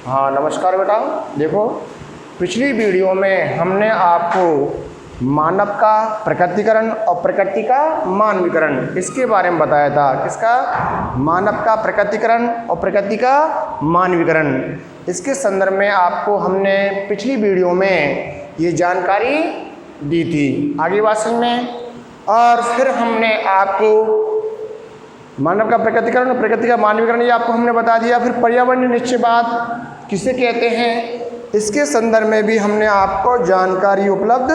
हाँ नमस्कार बेटा। देखो पिछली वीडियो में हमने आपको मानव का प्रकटीकरण और प्रकृति का मानवीकरण इसके बारे में बताया था। किसका? मानव का प्रकटीकरण और प्रकृति का मानवीकरण। इसके संदर्भ में आपको हमने पिछली वीडियो में ये जानकारी दी थी। आगे बात समझ में। और फिर हमने आपको मानव का प्रकटीकरण और प्रकृति का मानवीकरण ये आपको हमने बता दिया। फिर पर्यावरणीय निश्चयवाद किसे कहते हैं इसके संदर्भ में भी हमने आपको जानकारी उपलब्ध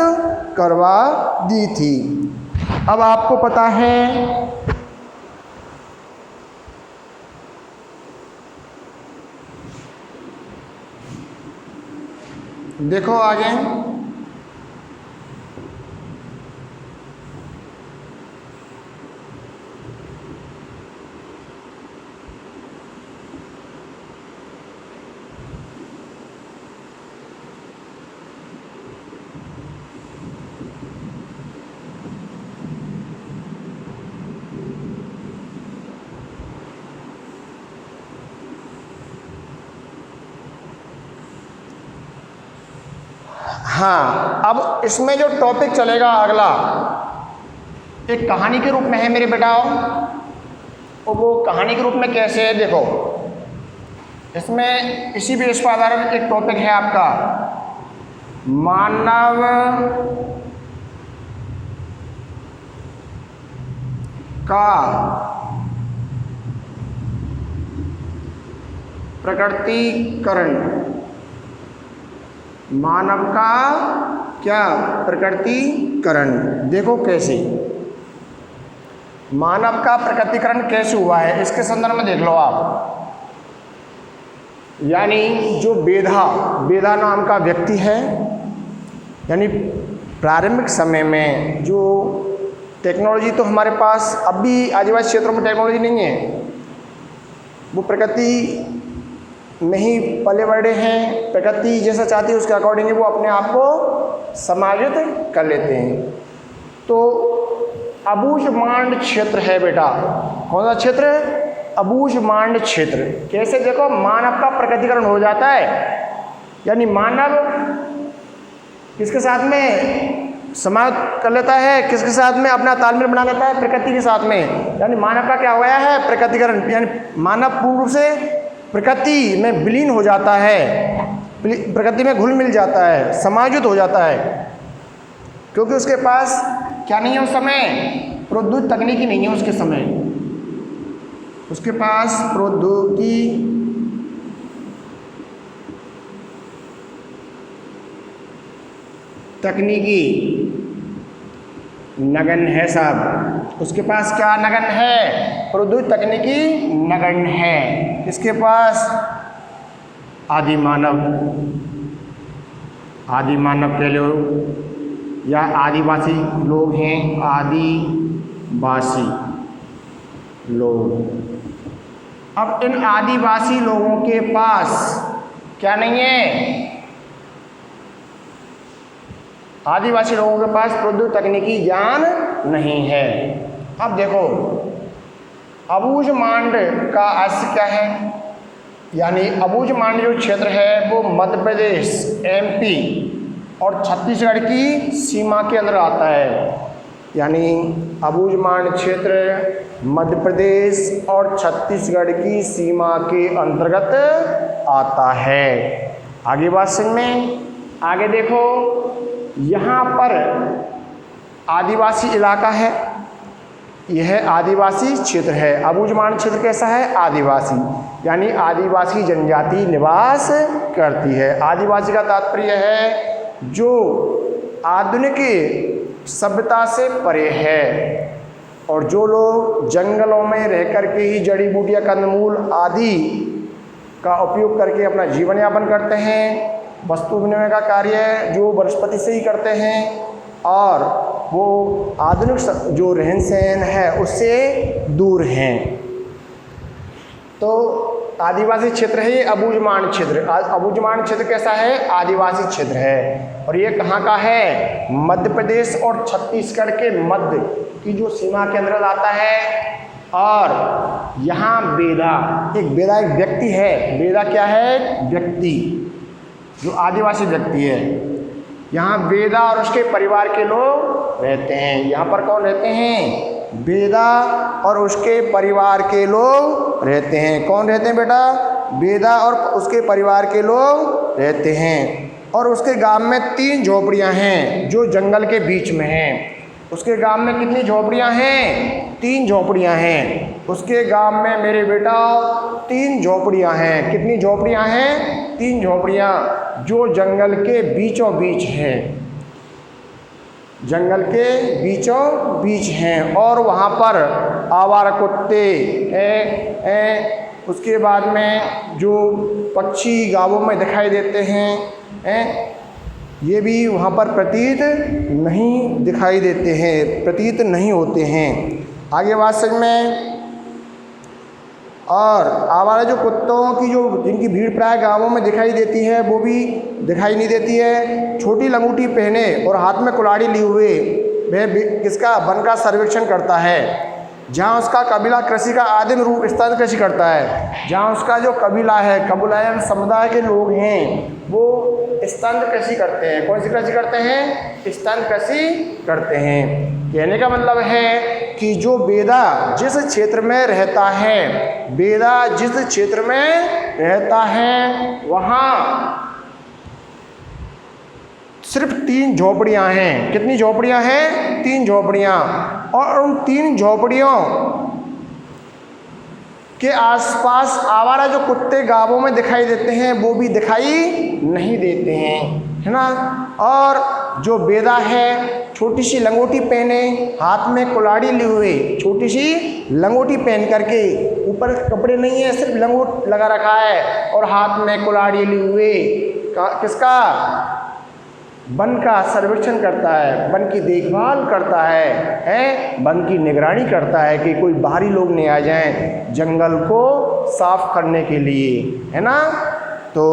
करवा दी थी। अब आपको पता है देखो आगे हाँ, अब इसमें जो टॉपिक चलेगा अगला एक कहानी के रूप में है मेरे बेटाओ। और वो कहानी के रूप में कैसे है देखो, इसमें इसी बेस पर आधारित एक टॉपिक है आपका मानव का प्रकटीकरण। मानव का क्या प्रकटीकरण। देखो कैसे मानव का प्रकटीकरण कैसे हुआ है इसके संदर्भ में देख लो आप। यानी जो बेधा नाम का व्यक्ति है, यानी प्रारंभिक समय में जो टेक्नोलॉजी तो हमारे पास अब भी आदिवासी क्षेत्रों में टेक्नोलॉजी नहीं है, वो प्रकृति में ही पले बढ़े हैं। प्रकृति जैसा चाहती है उसके अकॉर्डिंग वो अपने आप को समायोजित कर लेते हैं। तो अबूझमांड क्षेत्र है बेटा। कौन सा क्षेत्र? अबूझमांड क्षेत्र। कैसे? देखो मानव का प्रकटीकरण हो जाता है, यानी मानव किसके साथ में समायोजित कर लेता है, किसके साथ में अपना तालमेल बना लेता है? प्रकृति के साथ में। यानी मानव का क्या हुआ है? प्रकटीकरण। यानी मानव पूर्ण रूप से प्रकृति में विलीन हो जाता है, प्रकृति में घुल मिल जाता है, समायोजित हो जाता है। क्योंकि उसके पास क्या नहीं है उस समय? प्रौद्योगिकी तकनीकी नहीं है उसके समय। उसके पास प्रौद्योगिकी तकनीकी नगण्य है साहब। उसके पास क्या नगण्य है? प्रौद्योगिकी तकनीकी नगण्य है। इसके पास आदि मानव कह लो या आदिवासी लोग हैं, आदिवासी लोग। अब इन आदिवासी लोगों के पास क्या नहीं है? आदिवासी लोगों के पास प्रौद्योगिकी तकनीकी ज्ञान नहीं है। अब देखो अबूझमांड का अस्तित्व क्या है? यानी अबूझमांड जो क्षेत्र है वो मध्य प्रदेश, एमपी और छत्तीसगढ़ की सीमा के अंदर आता है। यानी अबूझमांड क्षेत्र मध्य प्रदेश और छत्तीसगढ़ की सीमा के अंतर्गत आता है। आगे बात समझ में। आगे देखो यहाँ पर आदिवासी इलाका है, यह आदिवासी क्षेत्र है। अबूझमांड क्षेत्र कैसा है? आदिवासी, यानी आदिवासी जनजाति निवास करती है। आदिवासी का तात्पर्य है जो आधुनिक सभ्यता से परे है और जो लोग जंगलों में रह कर के ही जड़ी बूटियाँ, कंदमूल आदि का उपयोग करके अपना जीवन यापन करते हैं। वस्तु विनिमय का कार्य जो वनस्पति से ही करते हैं और वो आधुनिक जो रहन सहन है उससे दूर हैं। तो आदिवासी क्षेत्र है ये अबूझमांड क्षेत्र। अबूझमांड क्षेत्र कैसा है? आदिवासी क्षेत्र है। और ये कहाँ का है? मध्य प्रदेश और छत्तीसगढ़ के मध्य की जो सीमा के अंदर आता है और यहाँ बेदा, एक बेदा एक व्यक्ति है। बेदा क्या है? व्यक्ति, जो आदिवासी व्यक्ति है। यहाँ बेदा और उसके परिवार के लोग रहते हैं। यहाँ पर कौन रहते हैं? बेदा और उसके परिवार के लोग रहते हैं। कौन रहते हैं बेटा? बेदा और उसके परिवार के लोग रहते हैं। और उसके गांव में 3 झोपड़ियाँ हैं जो जंगल के बीच में हैं। उसके गांव में कितनी झोपड़ियाँ हैं? 3 झोपड़ियाँ हैं। उसके गांव में मेरे बेटा 3 झोपड़ियाँ हैं। कितनी झोपड़ियाँ हैं? 3 झोपड़ियाँ, जो जंगल के बीचों बीच हैं। जंगल के बीचों बीच हैं। और वहाँ पर आवारा कुत्ते हैं। उसके बाद में जो पक्षी गाँवों में दिखाई देते हैं, ये भी वहाँ पर प्रतीत नहीं दिखाई देते हैं, प्रतीत नहीं होते हैं। आगे बात समझ में। और आवारा जो कुत्तों की जो जिनकी भीड़ प्राय गाँवों में दिखाई देती है, वो भी दिखाई नहीं देती है। छोटी लंगूटी पहने और हाथ में कुल्हाड़ी लिए हुए वह किसका? वन का सर्वेक्षण करता है। जहाँ उसका कबीला कृषि का आदिम रूप स्तन कृषि करता है। जहाँ उसका जो कबीला है, कबीला समुदाय के लोग हैं, वो स्तन कृषि करते हैं। कौन सी कृषि करते हैं? स्तन कृषि करते हैं। कहने का मतलब है कि जो बेदा जिस क्षेत्र में रहता है, बेदा जिस क्षेत्र में रहता है, वहाँ सिर्फ 3 झोपड़ियाँ हैं। कितनी झोपड़ियाँ हैं? 3 झोपड़ियाँ। और उन 3 झोपड़ियों के आसपास आवारा जो कुत्ते गाँवों में दिखाई देते हैं, वो भी दिखाई नहीं देते हैं, है ना। और जो बेदा है, छोटी सी लंगोटी पहने, हाथ में कुल्हाड़ी लिए हुए, छोटी सी लंगोटी पहन करके, ऊपर कपड़े नहीं है, सिर्फ लंगोट लगा रखा है और हाथ में कुल्हाड़ी लिए हुए, किसका? वन का सर्वेक्षण करता है, वन की देखभाल करता है, वन की निगरानी करता है कि कोई बाहरी लोग नहीं आ जाएं जंगल को साफ करने के लिए, है ना। तो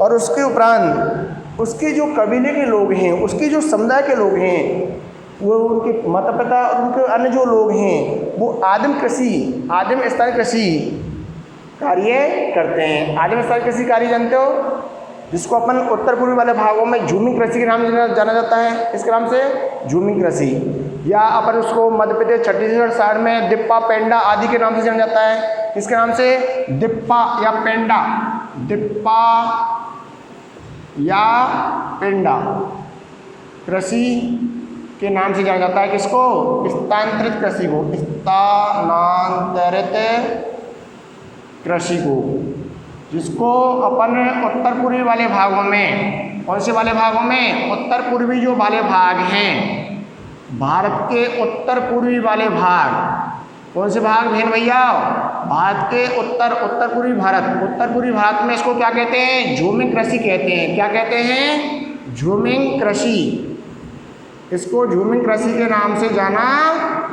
और उसके उपरांत उसके जो कबीले के लोग हैं, उसके जो समुदाय के लोग हैं, वो उनके माता पिता और उनके अन्य जो लोग हैं, वो आदिम स्थायी कृषि कार्य करते हैं। आदिम स्थायी कृषि कार्य जानते हो? जिसको अपन उत्तर पूर्वी वाले भागों में झूमिंग कृषि के नाम से जाना जाता है। इसके नाम से झूमिंग कृषि, या अपन उसको मध्य प्रदेश छत्तीसगढ़ साइड में दिप्पा, पेंडा आदि के नाम से जाना जाता है। इसके नाम से दिप्पा या पेंडा, दिप्पा या पेंडा कृषि के नाम से जाना जाता है। किसको? स्थानांतरित कृषि को, स्थानांतरित कृषि को, जिसको अपन उत्तर पूर्वी वाले भागों में, कौन से वाले भागों में? उत्तर पूर्वी जो वाले भाग हैं, भारत के उत्तर पूर्वी वाले भाग, कौन से भाग बहन भैया? भारत के उत्तर पूर्वी भारत, उत्तर पूर्वी भारत में इसको क्या कहते हैं? झूमिंग कृषि कहते हैं। क्या कहते हैं? झूमिंग कृषि। इसको झूमिंग कृषि के नाम से जाना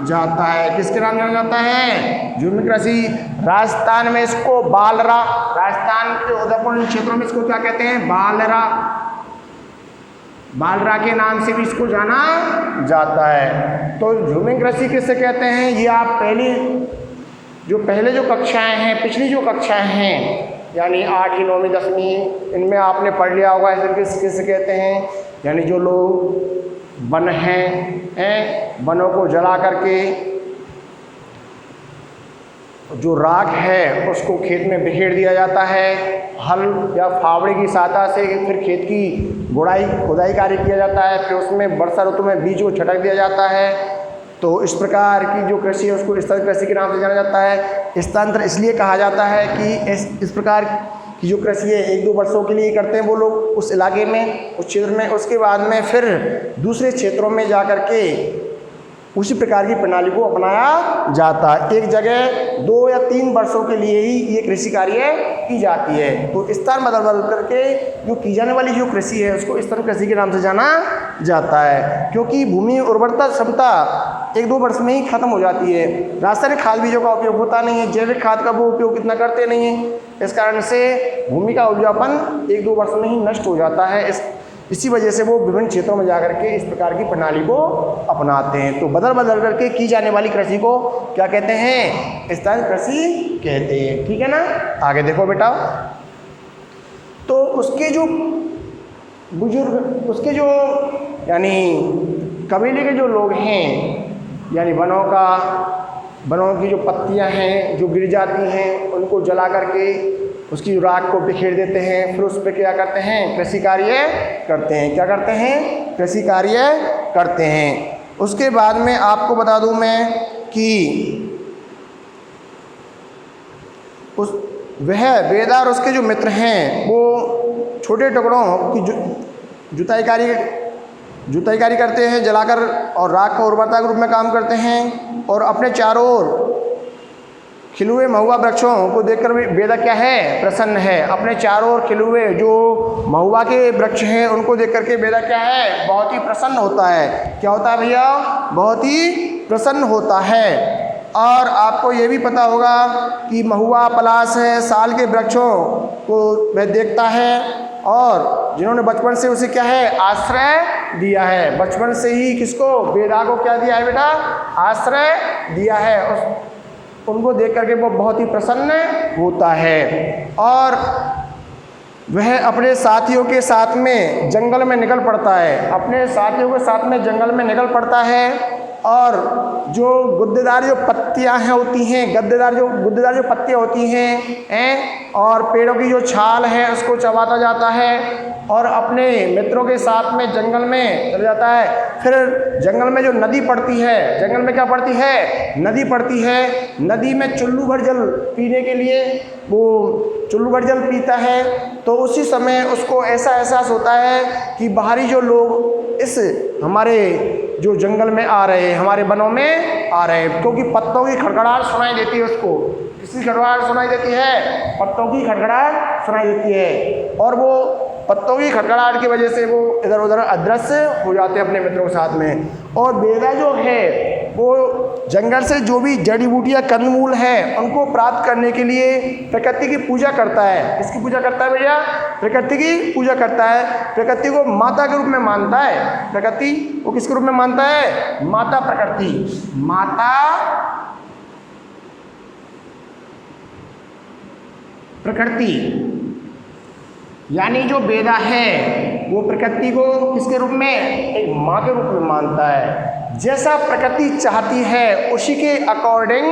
जाता है। किसके नाम जाना जाता है? झूमिंग कृषि। राजस्थान में इसको बालरा, राजस्थान के उदयपुर क्षेत्रों में इसको क्या कहते हैं? बालरा, बालरा के नाम से भी इसको जाना जाता है। तो झूमिंग कृषि किसे कहते हैं? ये आप पहले जो कक्षाएं हैं, पिछली जो कक्षाएं हैं, यानी 8वीं 9वीं 10वीं, इनमें आपने पढ़ लिया होगा ऐसे किसे कहते हैं। यानी जो लोग वन हैं, वनों को जला करके जो राख है उसको खेत में बिखेर दिया जाता है। हल या फावड़े की सहायता से फिर खेत की खुदाई कार्य किया जाता है। फिर उसमें वर्षा ऋतु में बीज को छटक दिया जाता है। तो इस प्रकार की जो कृषि है उसको स्थानांतरित कृषि के नाम से जाना जाता है। स्थानांतरण इसलिए कहा जाता है कि इस प्रकार की जो कृषि है 1-2 वर्षों के लिए करते हैं वो लोग उस इलाके में, उस क्षेत्र में। उसके बाद में फिर दूसरे क्षेत्रों में जा कर के उसी प्रकार की प्रणाली को अपनाया जाता है। एक जगह 2 या 3 वर्षों के लिए ही ये कृषि कार्य की जाती है। तो स्थान बदल करके जो की जाने वाली जो कृषि है उसको स्थान कृषि के नाम से जाना जाता है। क्योंकि भूमि उर्वरता क्षमता 1-2 वर्ष में ही खत्म हो जाती है। रासायनिक खाद बीजों का उपयोग होता नहीं है, जैविक खाद का वो उपयोग इतना करते नहीं है। इस कारण से भूमि का उपजाऊपन 1-2 वर्ष में ही नष्ट हो जाता है। इसी वजह से वो विभिन्न क्षेत्रों में जाकर के इस प्रकार की प्रणाली को अपनाते हैं। तो बदल बदल करके की जाने वाली कृषि को क्या कहते हैं? स्थायी कृषि कहते हैं। ठीक है ना। आगे देखो बेटा, तो उसके जो बुजुर्ग, उसके जो यानी कबीले के जो लोग हैं, यानी वनों की जो पत्तियां हैं जो गिर जाती हैं उनको जला करके उसकी राख को बिखेर देते हैं, फिर उस पर क्या करते हैं? कृषि कार्य करते हैं। क्या करते हैं? कृषि कार्य करते हैं। उसके बाद में आपको बता दूं मैं कि वह वेदा और उसके जो मित्र हैं वो छोटे टुकड़ों की जुताईकारी करते हैं जलाकर, और राख का उर्वरता के रूप में काम करते हैं। और अपने चारों ओर खिले हुए महुआ वृक्षों को देखकर भी वेदा क्या है? प्रसन्न है। अपने चारों ओर खिले हुए जो महुआ के वृक्ष हैं उनको देख करके वेदा क्या है? बहुत ही प्रसन्न होता है। क्या होता है भैया? बहुत ही प्रसन्न होता है। और आपको ये भी पता होगा कि महुआ, पलाश है, साल के वृक्षों को वह देखता है, और जिन्होंने बचपन से उसे क्या है? आश्रय दिया है। बचपन से ही किसको? वेदा को क्या दिया है बेटा? आश्रय दिया है। उनको देख करके वो बहुत ही प्रसन्न होता है। और वह अपने साथियों के साथ में जंगल में निकल पड़ता है। अपने साथियों के साथ में जंगल में निकल पड़ता है, और जो गुद्देदार जो पत्तियां हैं होती हैं, गुद्देदार जो पत्तियां होती हैं और पेड़ों की जो छाल है उसको चबाता जाता है, और अपने मित्रों के साथ में जंगल में चल जाता है। फिर जंगल में जो नदी पड़ती है, जंगल में क्या पड़ती है? नदी पड़ती है। नदी में चुल्लू भर जल पीने के लिए वो चुल्लू भर जल पीता है। तो उसी समय उसको ऐसा एहसास होता है कि बाहरी जो लोग इस हमारे जो जंगल में आ रहे हैं, हमारे वनों में आ रहे हैं, क्योंकि पत्तों की खड़खड़ाहट सुनाई देती है उसको। किसकी खड़खड़ाहट सुनाई देती है? पत्तों की खड़खड़ाहट सुनाई देती है। और वो पत्तों की खड़खड़ाहट की वजह से वो इधर उधर अदृश्य हो जाते हैं अपने मित्रों के साथ में। और वेदा जो है वो जंगल से जो भी जड़ी बूटियाँ, कंदमूल हैं, उनको प्राप्त करने के लिए प्रकृति की पूजा करता है। किसकी पूजा करता है भैया? प्रकृति की पूजा करता है। प्रकृति को माता के रूप में मानता है। प्रकृति को किसके रूप में मानता है? माता प्रकृति। माता प्रकृति, यानी जो वेदा है वो प्रकृति को किसके रूप में? एक माँ के रूप में मानता है। जैसा प्रकृति चाहती है उसी के अकॉर्डिंग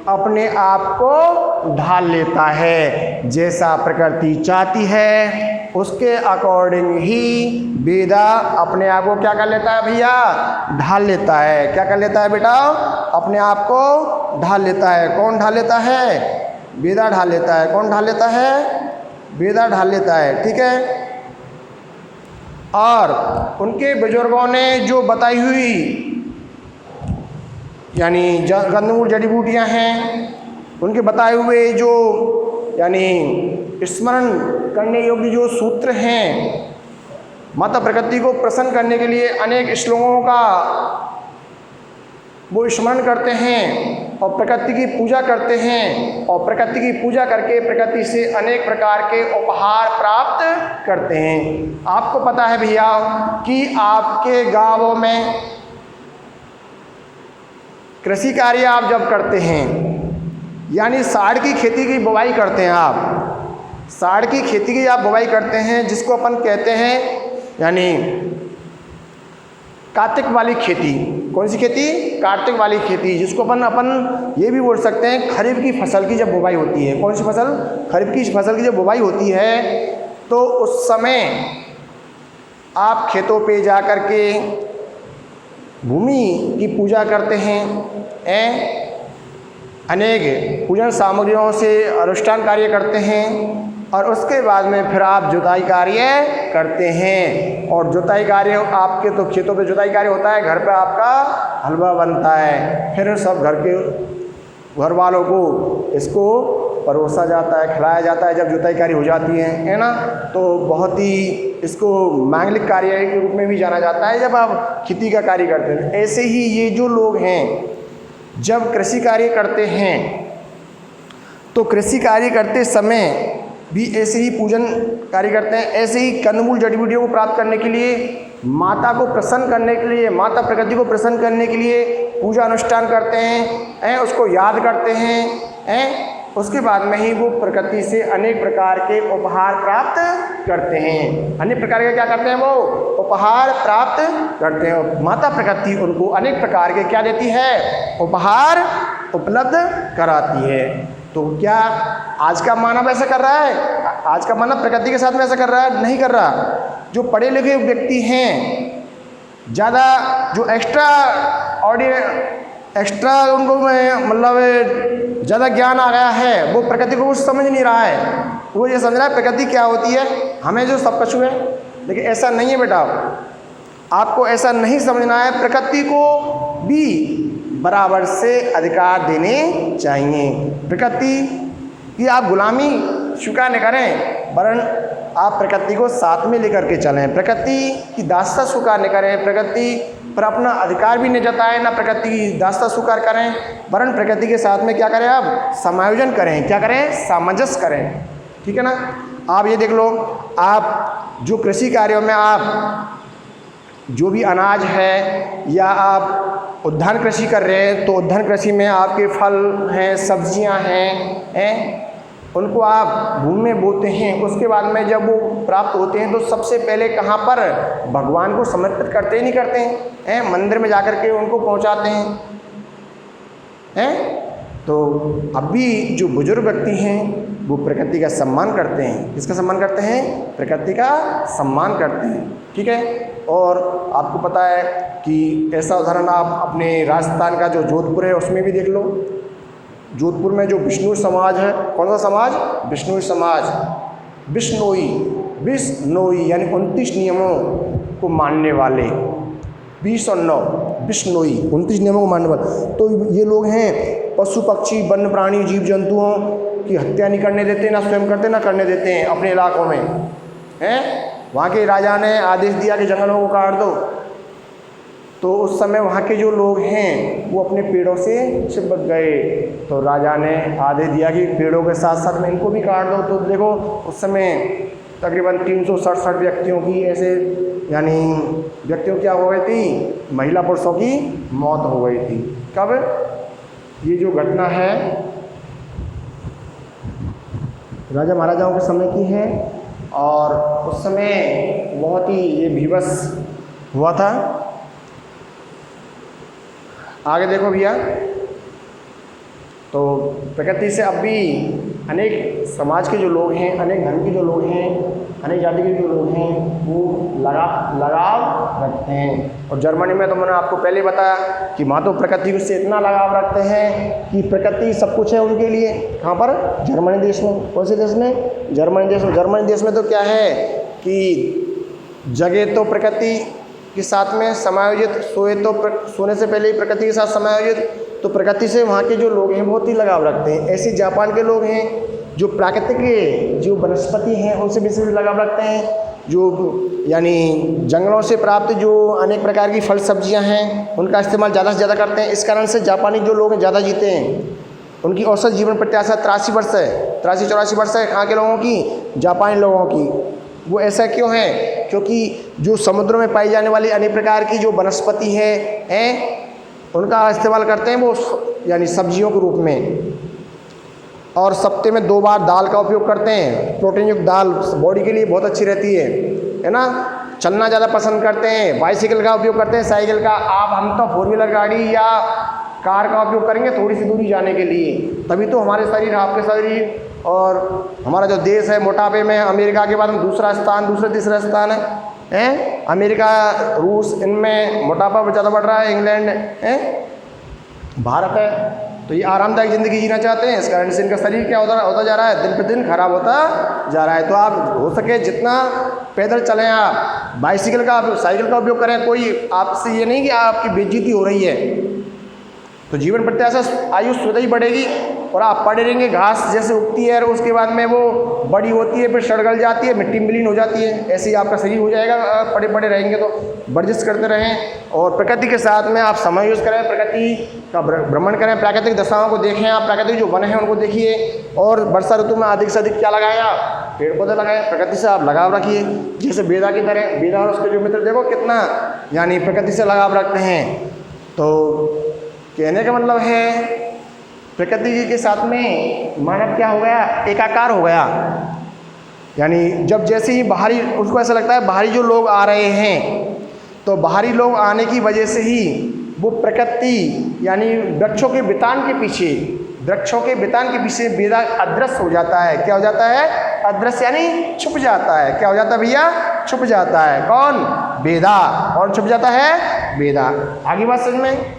अपने आप को ढाल लेता है। जैसा प्रकृति चाहती है उसके अकॉर्डिंग ही वेदा अपने आप को क्या कर लेता है भैया? ढाल लेता है। क्या कर लेता है बेटा? अपने आप को ढाल लेता है। कौन ढाल लेता है? वेदा ढाल लेता है। कौन ढाल लेता है? वेदा ढाल लेता है। ठीक है। और उनके बुजुर्गों ने जो बताई हुई यानी कंदमूल जड़ी बूटियाँ हैं, उनके बताए हुए जो यानी स्मरण करने योग्य जो सूत्र हैं, माता प्रकृति को प्रसन्न करने के लिए अनेक श्लोकों का वो स्मरण करते हैं और प्रकृति की पूजा करते हैं, और प्रकृति की पूजा करके प्रकृति से अनेक प्रकार के उपहार प्राप्त करते हैं। आपको पता है भैया कि आपके गांवों में कृषि कार्य आप जब करते हैं, यानी साड़ की खेती की बुवाई करते हैं, आप साड़ की खेती की आप बुवाई करते हैं, जिसको अपन कहते हैं यानी कार्तिक वाली खेती। कौन सी खेती? कार्तिक वाली खेती, जिसको अपन ये भी बोल सकते हैं खरीफ की फसल की जब बुवाई होती है। कौन सी फसल? खरीफ की फसल की जब बुवाई होती है तो उस समय आप खेतों पे जा कर के भूमि की पूजा करते हैं, अनेक पूजन सामग्रियों से अनुष्ठान कार्य करते हैं, और उसके बाद में फिर आप जुताई कार्य करते हैं। और जुताई कार्य आपके तो खेतों पे जुताई कार्य होता है, घर पे आपका हलवा बनता है, फिर सब घर वालों को इसको परोसा जाता है, खिलाया जाता है जब जुताई कार्य हो जाती है ना। तो बहुत ही इसको मांगलिक कार्य के रूप में भी जाना जाता है जब आप खेती का कार्य करते हैं। ऐसे ही ये जो लोग हैं जब कृषि कार्य करते हैं तो कृषि कार्य करते समय भी ऐसे ही पूजन कार्य करते हैं। ऐसे ही कंदमूल जड़ी बूटियों को प्राप्त करने के लिए, माता को प्रसन्न करने के लिए, माता प्रकृति को प्रसन्न करने के लिए पूजा अनुष्ठान करते हैं, उसको याद करते हैं। उसके बाद में ही वो प्रकृति से अनेक प्रकार के उपहार प्राप्त करते हैं। अनेक प्रकार के क्या करते हैं? वो उपहार प्राप्त करते हैं। माता प्रकृति उनको अनेक प्रकार के क्या देती है? उपहार उपलब्ध कराती है। तो क्या आज का मानव ऐसा कर रहा है? आज का मानव प्रकृति के साथ में ऐसा कर रहा है? नहीं कर रहा। जो पढ़े लिखे व्यक्ति हैं, ज़्यादा जो एक्स्ट्रा उनको मतलब ज़्यादा ज्ञान आ गया है, वो प्रकृति को कुछ समझ नहीं रहा है। वो ये समझ रहा है प्रकृति क्या होती है, हमें जो सब कुछ है। लेकिन ऐसा नहीं है बेटा, आपको ऐसा नहीं समझना है। प्रकृति को भी बराबर से अधिकार देने चाहिए। प्रकृति की आप गुलामी स्वीकार न करें, वरन आप प्रकृति को साथ में लेकर के चलें। प्रकृति की दासता स्वीकार न करें, प्रकृति पर अपना अधिकार भी नहीं जताएं, ना प्रकृति की दासता स्वीकार करें, वरन प्रकृति के साथ में क्या करें? आप समायोजन करें। क्या करें? सामंजस्य करें। ठीक है ना। आप ये देख लो, आप जो कृषि कार्यों में आप जो भी अनाज है या आप उद्यान कृषि कर रहे हैं, तो उद्यान कृषि में आपके फल हैं, सब्जियां हैं, उनको आप भूमि में बोते हैं। उसके बाद में जब वो प्राप्त होते हैं तो सबसे पहले कहाँ पर? भगवान को समर्पित करते ही नहीं करते हैं, मंदिर में जाकर के उनको पहुँचाते हैं। तो अभी जो बुजुर्ग व्यक्ति हैं वो प्रकृति का सम्मान करते हैं। किसका सम्मान करते हैं? प्रकृति का सम्मान करते हैं। ठीक है। और आपको पता है कि ऐसा उदाहरण आप अपने राजस्थान का जो जोधपुर है उसमें भी देख लो। जोधपुर में जो बिश्नोई समाज है, कौन सा समाज? बिश्नोई समाज। बिश्नोई यानी 29 नियमों को मानने वाले, 20 और 9 बिश्नोई 29 नियमों को मानने वाले। तो ये लोग हैं पशु पक्षी वन्य प्राणी जीव जंतुओं की हत्या नहीं करने देते, ना स्वयं करते ना करने देते हैं अपने इलाकों में हैं। वहाँ के राजा ने आदेश दिया कि जंगलों को काट दो, तो उस समय वहाँ के जो लोग हैं वो अपने पेड़ों से चिपक गए। तो राजा ने आदेश दिया कि पेड़ों के साथ साथ में इनको भी काट दो। तो देखो उस समय तकरीबन 367 व्यक्तियों की ऐसे यानी व्यक्तियों क्या हो गई थी? महिला पुरुषों की मौत हो गई थी। कब? ये जो घटना है राजा महाराजाओं के समय की है, और उस समय बहुत ही ये भीभत्स हुआ था। आगे देखो भैया, तो प्रकृति से अब भी अनेक समाज के जो लोग हैं, अनेक धर्म के जो लोग हैं, अनेक जाति के जो लोग हैं, वो लगाव रखते हैं। और जर्मनी में तो मैंने आपको पहले बताया कि वहाँ तो प्रकृति से इतना लगाव रखते हैं कि प्रकृति सब कुछ है उनके लिए। कहाँ पर? जर्मनी देश में। कौन से देश में? जर्मनी देश में। जर्मनी देश में तो क्या है कि जगह तो प्रकृति के साथ में समायोजित, सोने से पहले ही प्रकृति के साथ समायोजित। तो प्रकृति से वहाँ के जो लोग हैं बहुत ही लगाव रखते हैं। ऐसे जापान के लोग हैं जो प्राकृतिक जो वनस्पति हैं उनसे विशेष लगाव रखते हैं। जो यानी जंगलों से प्राप्त जो अनेक प्रकार की फल सब्जियां हैं उनका इस्तेमाल ज़्यादा से ज़्यादा करते हैं। इस कारण से जापानी जो लोग हैं ज़्यादा जीते हैं। उनकी औसत जीवन प्रत्याशा 83 वर्ष है, 83-84 वर्ष है। कहाँ के लोगों की? जापानी लोगों की। वो ऐसा क्यों है? क्योंकि जो समुद्रों में पाई जाने वाली अनेक प्रकार की जो वनस्पति है उनका इस्तेमाल करते हैं वो यानी सब्जियों के रूप में। और सप्ताह में 2 बार दाल का उपयोग करते हैं। प्रोटीन युक्त दाल बॉडी के लिए बहुत अच्छी रहती है ना। चलना ज़्यादा पसंद करते हैं, बाइसिकल का उपयोग करते हैं, साइकिल का। हम तो 4 व्हीलर गाड़ी या कार का उपयोग करेंगे थोड़ी सी दूरी जाने के लिए, तभी तो हमारे शरीर, आपके शरीर और हमारा जो देश है मोटापे में अमेरिका के बाद में दूसरा तीसरा स्थान है। अमेरिका, रूस, इनमें मोटापा ज़्यादा बढ़ रहा है। इंग्लैंड है, भारत है। तो ये आरामदायक ज़िंदगी जीना चाहते हैं, इस कारण से इनका शरीर क्या होता जा रहा है? दिन प्रतिदिन खराब होता जा रहा है। तो आप हो सके जितना पैदल चलें, आप बाइसिकल का, साइकिल का उपयोग करें। कोई आपसे ये नहीं कि आपकी बेइज्जती हो रही है। तो जीवन प्रत्याशा आयु स्वतः ही बढ़ेगी और आप पड़े रहेंगे, घास जैसे उगती है और उसके बाद में वो बड़ी होती है, फिर सड़ गल जाती है, मिट्टी में विलीन हो जाती है, ऐसे ही आपका शरीर हो जाएगा पड़े पड़े रहेंगे। तो वर्जिश करते रहें और प्रकृति के साथ में आप समय यूज़ करें, प्रकृति का भ्रमण करें, प्राकृतिक दशाओं को देखें, आप प्राकृतिक जो वन हैं उनको देखिए। और वर्षा ऋतु में अधिक से अधिक क्या लगाएं आप, पेड़ पौधे लगाएं, प्रकृति से आप लगाव रखिए। जैसे बेदा की तरह, बेदा और उसके जो मित्र देखो कितना यानी प्रकृति से लगाव रखते हैं। तो कहने का मतलब है प्रकृति के साथ में मानव क्या हो गया, एकाकार हो गया। यानी जब जैसे ही बाहरी, उसको ऐसा लगता है बाहरी जो लोग आ रहे हैं, तो बाहरी लोग आने की वजह से ही वो प्रकृति यानी वृक्षों के बितान के पीछे, वृक्षों के बितान के पीछे बेदा अदृश्य हो जाता है। क्या हो जाता है, अदृश्य यानी छुप जाता है। क्या हो जाता है भैया, छुप जाता है। कौन, बेदा। और छुप जाता है बेदा। आगे बात समझ में,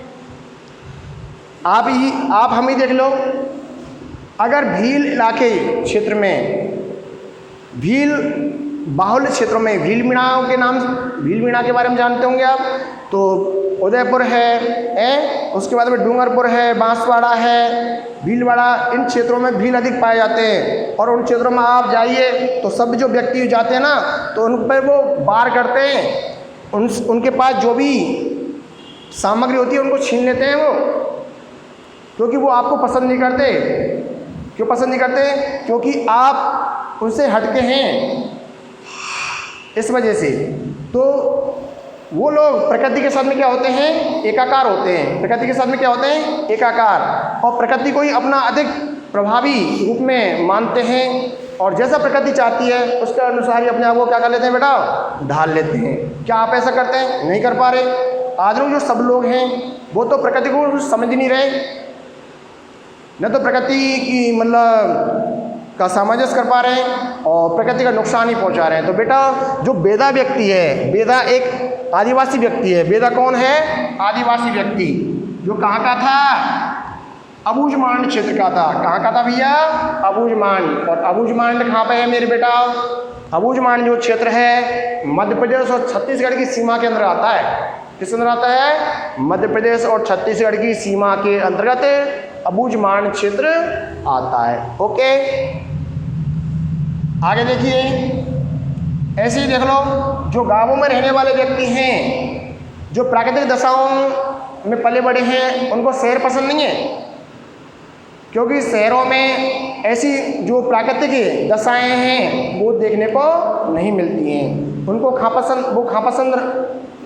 आप हम ही देख लो, अगर भील इलाके क्षेत्र में, भील बाहुल्य क्षेत्रों में, भील मीणाओं के नाम, भील मीणा के बारे में जानते होंगे आप, तो उदयपुर है, उसके बाद में डूंगरपुर है, बांसवाड़ा है, भीलवाड़ा, इन क्षेत्रों में भील अधिक पाए जाते हैं। और उन क्षेत्रों में आप जाइए तो सब जो व्यक्ति जाते हैं ना, तो उन पर वो वार करते हैं, उनके पास जो भी सामग्री होती है उनको छीन लेते हैं वो, क्योंकि वो आपको पसंद नहीं करते। क्यों पसंद नहीं करते, क्योंकि आप उनसे हटके हैं, इस वजह से। तो वो लोग प्रकृति के साथ में क्या होते हैं, एकाकार होते हैं। प्रकृति के साथ में क्या होते हैं, एकाकार, और प्रकृति को ही अपना अधिक प्रभावी रूप में मानते हैं। और जैसा प्रकृति चाहती है उसके अनुसार ही अपने आप को क्या कर लेते हैं बेटा, ढाल लेते हैं। क्या आप ऐसा करते हैं, नहीं कर पा रहे। आदमी जो सब लोग हैं वो तो प्रकृति को समझ नहीं रहे, न तो प्रकृति की मतलब का सामंजस्य कर पा रहे हैं और प्रकृति का नुकसान ही पहुंचा रहे हैं। तो बेटा जो बेदा व्यक्ति है, बेदा एक आदिवासी व्यक्ति है। बेदा कौन है, आदिवासी व्यक्ति, जो कहाँ का था, अबूझमांड क्षेत्र का था। कहाँ का था भैया, अबूझमांड। और अबूझमांड कहाँ पे है मेरे बेटा, अबूझमांड जो क्षेत्र है मध्य प्रदेश और छत्तीसगढ़ की सीमा के अंदर आता है। किस अंदर आता है, मध्य प्रदेश और छत्तीसगढ़ की सीमा के अंतर्गत अबूझमांड क्षेत्र आता है। ओके, आगे देखिए, ऐसे ही देख लो, जो गांवों में रहने वाले व्यक्ति हैं, जो प्राकृतिक दशाओं में पले बड़े हैं, उनको शहर पसंद नहीं है, क्योंकि शहरों में ऐसी जो प्राकृतिक दशाएं हैं वो देखने को नहीं मिलती हैं। उनको कहाँ पसंद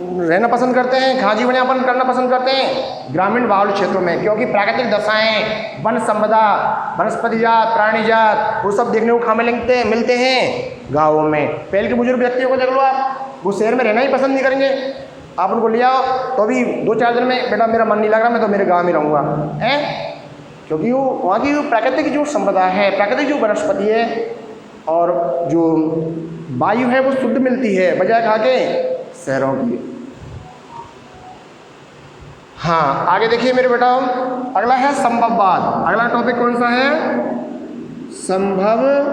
रहना पसंद करते हैं, कहाँ जीवन यापन करना पसंद करते हैं, ग्रामीण बाहुल्य क्षेत्रों में, क्योंकि प्राकृतिक दशाएं, वन संपदा, वनस्पति जात, प्राणी जात, वो सब देखने को कहाँ मिलते हैं, गाँवों में। पहले के बुजुर्ग व्यक्तियों को देख लो आप, वो शहर में रहना ही पसंद नहीं करेंगे। आप उनको ले आओ तो भी 2-4 दिन में, बेटा मेरा मन नहीं लग रहा, मैं तो मेरे गाँव में रहूँगा, हैं, क्योंकि वो वहाँ की प्राकृतिक जो संपदा है, प्राकृतिक जो वनस्पति है और जो वायु है वो शुद्ध मिलती है, बजाय खा के शहरों की। हाँ, आगे देखिए मेरे बेटा, अगला है संभववाद। अगला टॉपिक कौन सा है, संभववाद।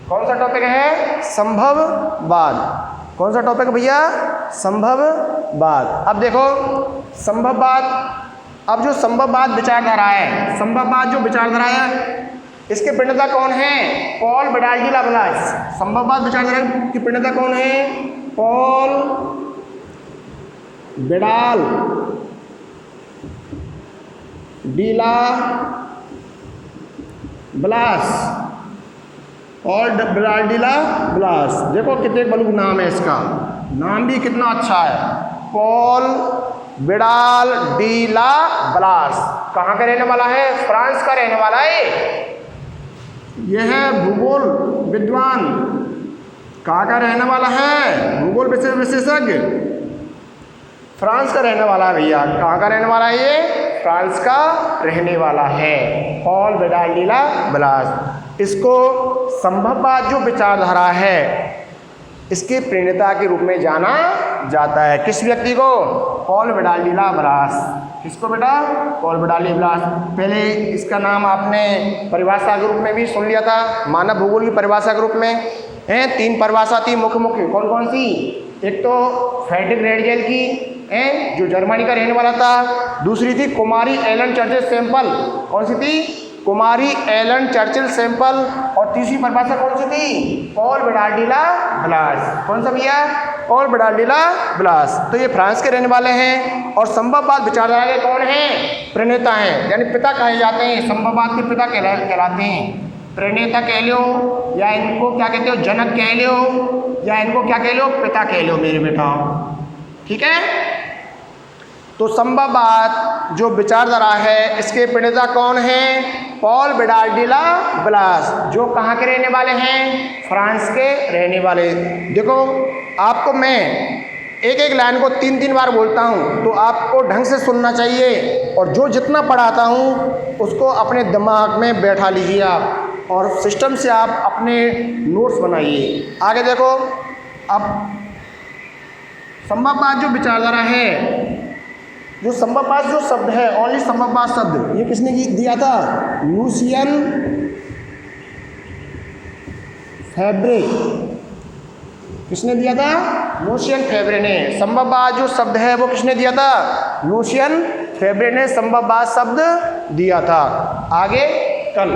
कौन सा टॉपिक है, संभववाद। कौन सा टॉपिक भैया, संभववाद। अब देखो संभववाद, अब जो संभववाद विचारधारा है, संभववाद जो विचारधारा है, इसके प्रणेता कौन है, पॉल विडाल डी लाप्लास। संभववाद विचारधारा की प्रणेता कौन है, Paul Vidal de Laplace. Paul Vidal de Laplace, देखो कितने बलून नाम है इसका, नाम भी कितना अच्छा है, पॉल विडाल डी लाप्लास। कहाँ का रहने वाला है, फ्रांस का रहने वाला है। यह है भूगोल विद्वान, कहाँ का रहने वाला है, भूगोल विशेषज्ञ, फ्रांस का रहने वाला है भैया। कहाँ का रहने वाला है ये, फ्रांस का रहने वाला है, पॉल विडाल डी लाप्लास। इसको संभववाद जो विचारधारा है इसके प्रणेता के रूप में जाना जाता है। किस व्यक्ति को, पॉल विडाल डी लाप्लास। किसको बेटा, पॉल विडाल डी लाप्लास। पहले इसका नाम आपने परिभाषा के रूप में भी सुन लिया था, मानव भूगोल की परिभाषा के रूप में है। 3 परिभाषा थी मुख्य, कौन कौन सी, एक तो फ्रेडरिक रेडजेल की, जो जर्मनी का रहने वाला था। दूसरी थी कुमारी एलन चर्चिल सैंपल, कौन सी थी? कुमारी एलन चर्चिल सैंपल। और तीसरी परिभाषा कौन सी थी? पॉल बिडाल्ट डी ला ब्लास। कौन सा भैया? पॉल बिडाल्ट डी ला ब्लास। तो ये फ्रांस के रहने वाले हैं और संभववाद विचारधारा के कौन हैं? प्रणेता हैं, यानी पिता कहे जाते हैं, संभववाद के पिता कहलाते हैं। प्रणेता कह लो या इनको क्या कहते हो, जनक कह लो या इनको क्या कह लो, पिता कह लो मेरे बेटा। ठीक है, तो संभववाद जो विचारधारा है इसके प्रणेता कौन हैं? पॉल बिडाल्ट डी ला ब्लास, जो कहाँ के रहने वाले हैं? फ्रांस के रहने वाले। देखो आपको मैं एक एक लाइन को 3-3 बार बोलता हूँ, तो आपको ढंग से सुनना चाहिए और जो जितना पढ़ाता हूँ उसको अपने दिमाग में बैठा लीजिए आप और सिस्टम से आप अपने नोट्स बनाइए। आगे देखो, अब संभववाद जो विचारधारा है, जो संभववाद जो शब्द है, ओनली संभववाद शब्द, ये किसने दिया था? लूसियन फेब्रे। किसने दिया था? लूसियन फेब्रे ने। संभववाद जो शब्द है वो किसने दिया था? लूसियन फेब्रे ने संभववाद शब्द दिया था। आगे कल